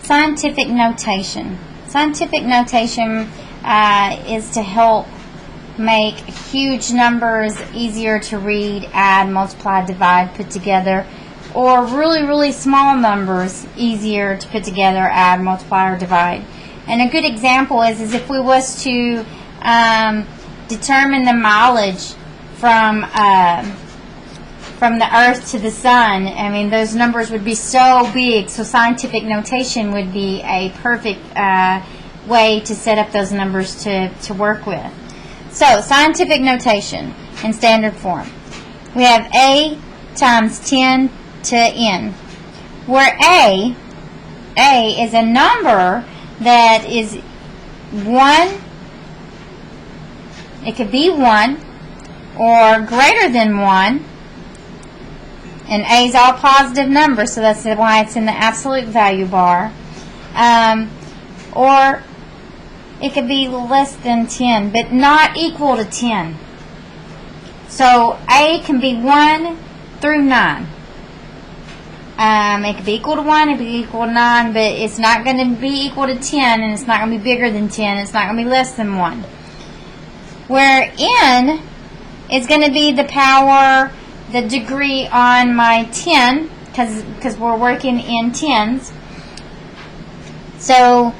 Scientific notation. Scientific notation is to help make huge numbers easier to read, add, multiply, divide, put together, or really small numbers easier to put together, add, multiply, or divide. And a good example is if we was to determine the mileage from the Earth to the Sun. I mean, those numbers would be so big, so scientific notation would be a perfect way to set up those numbers to work with. So, scientific notation in standard form. We have A times 10 to N, where A is a number that is 1, it could be 1, or greater than 1, and A is all positive numbers, so that's why it's in the absolute value bar. Or it could be less than 10, but not equal to 10. So A can be 1 through 9. It could be equal to 1, it could be equal to 9, but it's not going to be equal to 10, and it's not going to be bigger than 10, it's not going to be less than 1. Where N is going to be the power, the degree on my 10, because we're working in tens. So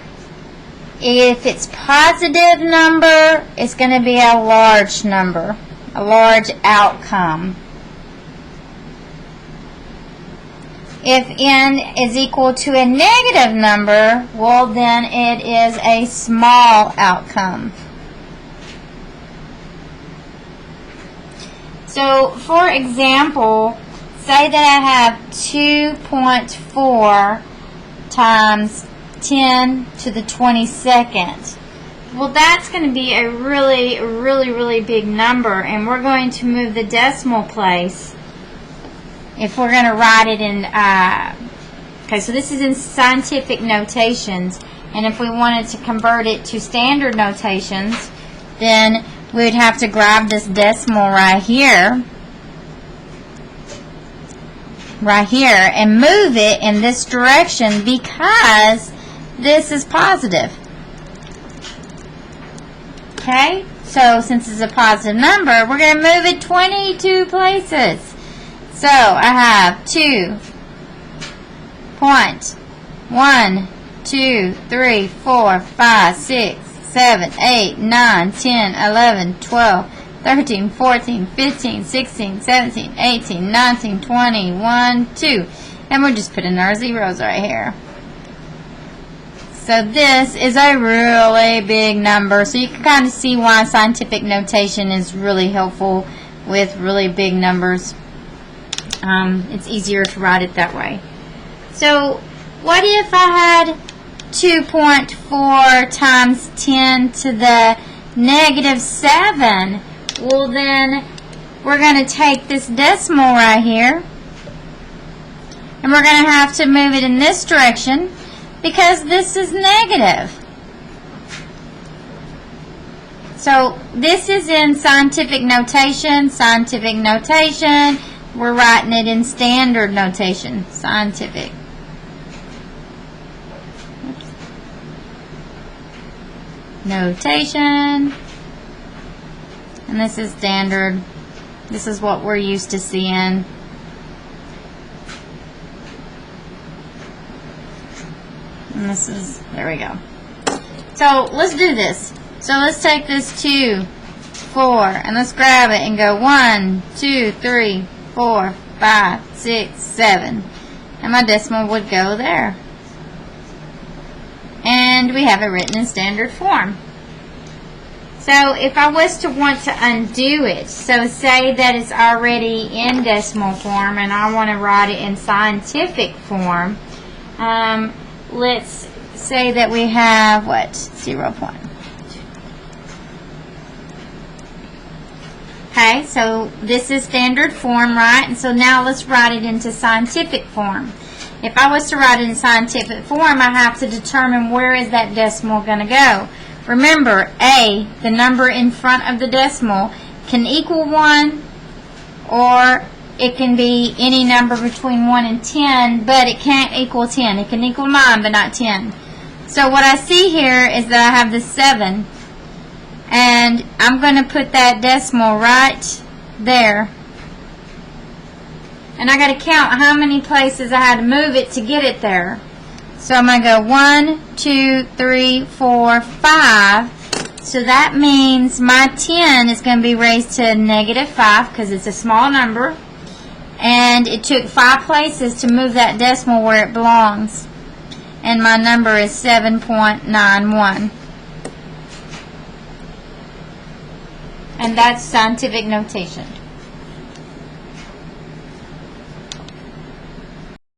if it's positive number, it's going to be a large number, a large outcome. If N is equal to a negative number, well, then it is a small outcome. So, for example, say that I have 2.4 times 10 to the 22nd. Well, that's going to be a really big number, and we're going to move the decimal place if we're going to write it in, okay, so this is in scientific notations, and if we wanted to convert it to standard notations, then we would have to grab this decimal right here, and move it in this direction because this is positive. Okay, so since it's a positive number, we're going to move it 22 places. So I have 2.1, 2, 3, 4, 5, 6, 7, 8, 9, 10, 11, 12, 13, 14, 15, 16, 17, 18, 19, 20, 1, 2. And we're just putting our zeros right here. So this is a really big number. So you can kind of see why scientific notation is really helpful with really big numbers. It's easier to write it that way. So what if I had 2.4 times 10 to the negative 7? Well, then we're going to take this decimal right here, and we're going to have to move it in this direction because this is negative. So this is in scientific notation. Scientific notation, we're writing it in standard notation. Scientific. Notation, and this is standard. This is what we're used to seeing. And this is, there we go. So let's do this. So let's take this 2, 4, and let's grab it and go 1, 2, 3, 4, 5, 6, 7. And my decimal would go there. And we have it written in standard form. So if I was to want to undo it, so say that it's already in decimal form and I want to write it in scientific form, let's say that we have, what, 0. Okay, so this is standard form, right? And so now let's write it into scientific form. If I was to write it in scientific form, I have to determine where is that decimal going to go. Remember, A, the number in front of the decimal, can equal 1 or it can be any number between 1 and 10, but it can't equal 10. It can equal 9, but not 10. So what I see here is that I have the 7, and I'm going to put that decimal right there. And I got to count how many places I had to move it to get it there. So I'm going to go 1, 2, 3, 4, 5. So that means my 10 is going to be raised to -5 because it's a small number. And it took 5 places to move that decimal where it belongs. And my number is 7.91. And that's scientific notation.